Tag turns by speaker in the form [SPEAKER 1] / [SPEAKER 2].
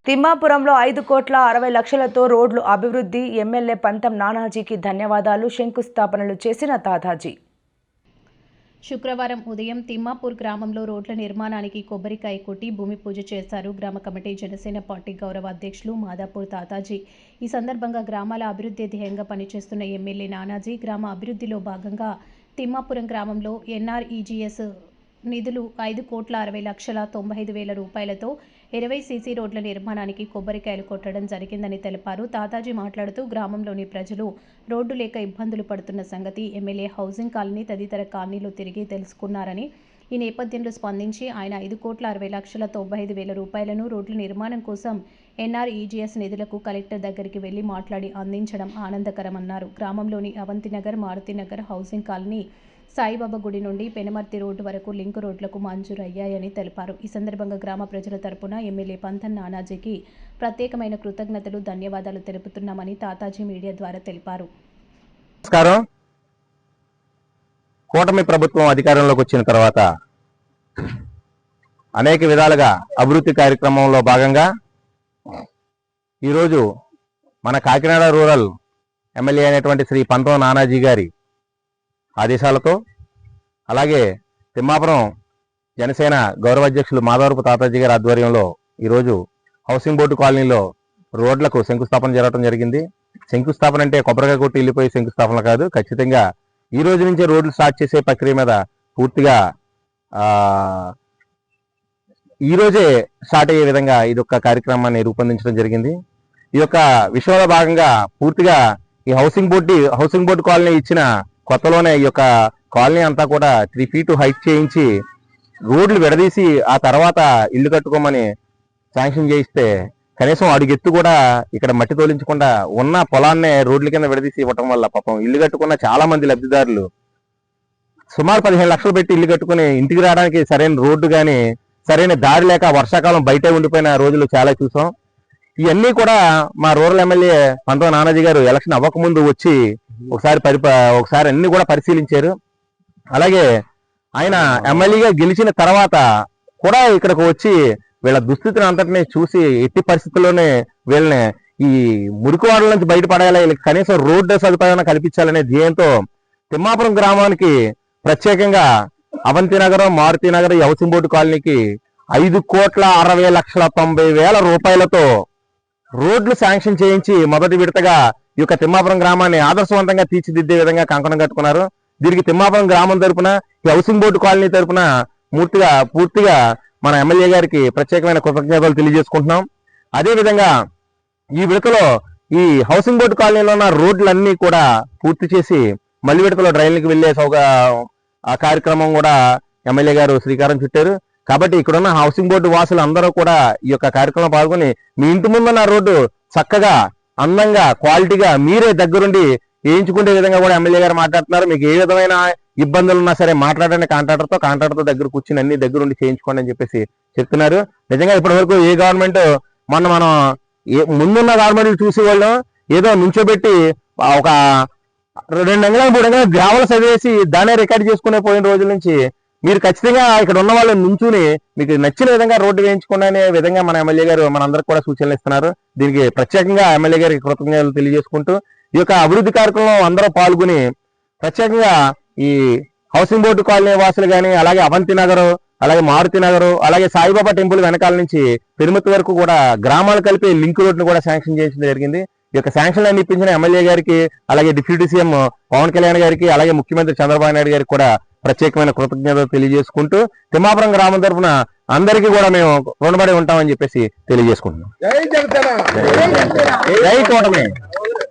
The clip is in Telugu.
[SPEAKER 1] తిమ్మాపురంలో 5,60,00,000తో రోడ్లు అభివృద్ధి. ఎమ్మెల్యే పంతం నానాజీకి ధన్యవాదాలు. శంకుస్థాపనలు చేసిన తాతాజీ.
[SPEAKER 2] శుక్రవారం ఉదయం తిమ్మాపూర్ గ్రామంలో రోడ్ల నిర్మాణానికి కొబ్బరికాయ కొట్టి భూమి పూజ చేశారు గ్రామ కమిటీ జనసేన పార్టీ గౌరవ అధ్యక్షులు మాదాపూర్ తాతాజీ. ఈ సందర్భంగా గ్రామాల అభివృద్ధి ధ్యేయంగా పనిచేస్తున్న ఎమ్మెల్యే నానాజీ గ్రామ అభివృద్ధిలో భాగంగా తిమ్మాపురం గ్రామంలో ఎన్ఆర్ఈజీఎస్ నిధులు 5,60,95,000 రూపాయలతో 20 సీసీ రోడ్ల నిర్మాణానికి కొబ్బరికాయలు కొట్టడం జరిగిందని తెలిపారు. తాతాజీ మాట్లాడుతూ గ్రామంలోని ప్రజలు రోడ్డు లేక ఇబ్బందులు పడుతున్న సంగతి ఎమ్మెల్యే హౌసింగ్ కాలనీ తదితర కాలనీలు తిరిగి తెలుసుకున్నారని, ఈ నేపథ్యంలో స్పందించి ఆయన 5,60,95,000 రూపాయలను రోడ్ల నిర్మాణం కోసం ఎన్ఆర్ఈజీఎస్ నిధులకు కలెక్టర్ దగ్గరికి వెళ్లి మాట్లాడి అందించడం ఆనందకరమన్నారు. గ్రామంలోని అవంతినగర్, మారుతినగర్, హౌసింగ్ కాలనీ, సాయిబాబా గుడి నుండి పెనమర్తి రోడ్డు వరకు లింక్ రోడ్లకు మంజూరు అయ్యాయని తెలిపారు. ఈ సందర్భంగా గ్రామ ప్రజల తరపున ఎమ్మెల్యే పంతం నానాజీకి ప్రత్యేకమైన కృతజ్ఞతలు, ధన్యవాదాలు తెలుపుతున్నామని తాతాజీ మీడియా ద్వారా తెలిపారు.
[SPEAKER 3] నమస్కారం. కూటమి ప్రభుత్వం అధికారంలోకి వచ్చిన తర్వాత అనేక విధాలుగా అభివృద్ధి కార్యక్రమంలో భాగంగా ఈరోజు మన కాకినాడ రూరల్ ఎమ్మెల్యే అయినటువంటి శ్రీ పంతం నానాజీ గారి ఆదేశాలతో, అలాగే తిమ్మాపురం జనసేన గౌరవ అధ్యక్షులు మాధవరపు తాతాజీ గారి ఆధ్వర్యంలో ఈరోజు హౌసింగ్ బోర్డు కాలనీలో రోడ్లకు శంకుస్థాపన జరగడం జరిగింది. శంకుస్థాపన అంటే కొబ్బరికాయ కొట్టి వెళ్ళిపోయి శంకుస్థాపన కాదు. ఖచ్చితంగా ఈ రోజు నుంచే రోడ్లు స్టార్ట్ చేసే ప్రక్రియ మీద పూర్తిగా ఈ రోజే స్టార్ట్ అయ్యే విధంగా ఇదొక కార్యక్రమాన్ని రూపొందించడం జరిగింది. ఈ యొక్క విషయంలో భాగంగా పూర్తిగా ఈ హౌసింగ్ బోర్డు కాలనీ ఇచ్చిన కొత్తలోనే ఈ యొక్క కాలనీ అంతా కూడా 3 feet హైట్ చేయించి రోడ్లు విడదీసి ఆ తర్వాత ఇల్లు కట్టుకోమని శాంక్షన్ చేయిస్తే కనీసం అడుగెత్తు కూడా ఇక్కడ మట్టి తోలించకుండా ఉన్న పొలాన్నే రోడ్ల కింద విడదీసి ఇవ్వటం వల్ల పాపం ఇల్లు కట్టుకున్న చాలా మంది లబ్ధిదారులు సుమారు 15 లక్షలు పెట్టి ఇల్లు కట్టుకుని ఇంటికి రావడానికి సరైన రోడ్డు కానీ సరైన దారి లేక వర్షాకాలం బయటే ఉండిపోయిన రోజులు చాలా చూసాం. ఇవన్నీ కూడా మా రూరల్ ఎమ్మెల్యే పంతం నానాజీ గారు ఎలక్షన్ అవ్వకముందు వచ్చి ఒకసారి అన్ని కూడా పరిశీలించారు. అలాగే ఆయన ఎమ్మెల్యేగా గెలిచిన తర్వాత కూడా ఇక్కడికి వచ్చి వీళ్ళ దుస్థితిని అంతటినీ చూసి ఎట్టి పరిస్థితుల్లోనే వీళ్ళని ఈ మురికివాడల నుంచి బయటపడేలా వీళ్ళకి కనీసం రోడ్డు సదుపాయం కల్పించాలనే ధ్యేయంతో తిమ్మాపురం గ్రామానికి ప్రత్యేకంగా అవంతినగర్, మారుతినగర్, హౌసింగ్ బోర్డు కాలనీకి 5,60,90,000 రూపాయలతో రోడ్లు శాంక్షన్ చేయించి మొదటి విడతగా ఈ యొక్క తిమ్మాపురం గ్రామాన్ని ఆదర్శవంతంగా తీర్చిదిద్దే విధంగా కంకణం కట్టుకున్నారు. దీనికి తిమ్మాపురం గ్రామం తరపున, ఈ హౌసింగ్ బోర్డు కాలనీ తరపున పూర్తిగా మన ఎమ్మెల్యే గారికి ప్రత్యేకమైన కృతజ్ఞతలు తెలియజేసుకుంటున్నాం. అదేవిధంగా ఈ విడతలో ఈ హౌసింగ్ బోర్డు కాలనీలో ఉన్న రోడ్లన్నీ కూడా పూర్తి చేసి మళ్ళీ విడతలో డ్రైన్లకు వెళ్లే ఆ కార్యక్రమం కూడా ఎమ్మెల్యే గారు శ్రీకారం చుట్టారు. కాబట్టి ఇక్కడున్న హౌసింగ్ బోర్డు వాసులు అందరూ కూడా ఈ యొక్క కార్యక్రమంలో పాల్గొని మీ ఇంటి ముందున్న రోడ్డు చక్కగా, అందంగా, క్వాలిటీగా మీరే దగ్గరుండి వేయించుకునే విధంగా కూడా ఎమ్మెల్యే గారు మాట్లాడుతున్నారు. మీకు ఏ విధమైన ఇబ్బందులు ఉన్నా సరే మాట్లాడండి కాంట్రాక్టర్తో దగ్గర కూర్చుని అన్ని దగ్గరుండి చేయించుకోండి అని చెప్పేసి చెప్తున్నారు. నిజంగా ఇప్పటి వరకు ఏ గవర్నమెంట్ మనం ముందున్న గవర్నమెంట్ చూసేవాళ్ళం ఏదో నుంచోబెట్టి ఒక 2 అంగుళాలు 3 అంగుళాలు గ్రావెల్ చదివేసి దానే రికార్డ్ చేసుకునే పోయిన రోజుల నుంచి మీరు ఖచ్చితంగా ఇక్కడ ఉన్న వాళ్ళు నుంచుని మీకు నచ్చిన విధంగా రోడ్డు వేయించుకోండి అనే విధంగా మన ఎమ్మెల్యే గారు మనందరికి కూడా సూచనలు ఇస్తున్నారు. దీనికి ప్రత్యేకంగా ఎమ్మెల్యే గారికి కృతజ్ఞతలు తెలియజేసుకుంటూ ఈ యొక్క అభివృద్ధి కార్యక్రమంలో అందరూ పాల్గొని ప్రత్యేకంగా ఈ హౌసింగ్ బోర్డు కాలనీ వాసులు కానీ, అలాగే అవంతినగర్, అలాగే మారుతినగర్, అలాగే సాయిబాబా టెంపుల్ వెనకాల నుంచి పెరుమతి వరకు కూడా గ్రామాలు కలిపి లింక్ రోడ్ను కూడా శాంక్షన్ చేయించడం జరిగింది. ఈ యొక్క శాంక్షన్ అన్ని ఇప్పించిన ఎమ్మెల్యే గారికి, అలాగే డిప్యూటీ సీఎం పవన్ కళ్యాణ్ గారికి, అలాగే ముఖ్యమంత్రి చంద్రబాబు నాయుడు గారికి కూడా ప్రత్యేకమైన కృతజ్ఞతలు తెలియజేసుకుంటూ తిమ్మాపురం గ్రామం తరఫున అందరికీ కూడా మేము రుణపడి ఉంటామని చెప్పేసి తెలియజేసుకుంటున్నాం. జై కూటమి.